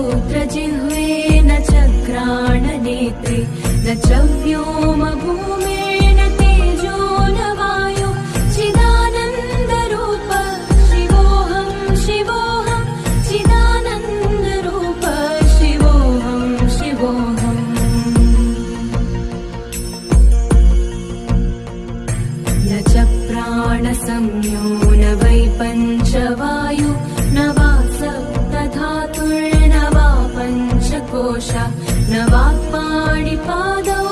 श्रोत्रजिह्वे न चक्राणनेत्रे न च व्योमभूमेन तेजो न वायु चिदानन्दरूप शिवोऽहं शिवोऽहं चिदानन्दरूप शिवोऽहं शिवोऽहम् न च प्राणसंज्ञो न वै पञ्चवायु न वा सप्तधातुर्न वा पञ्चकोश न वा पाणिपादौ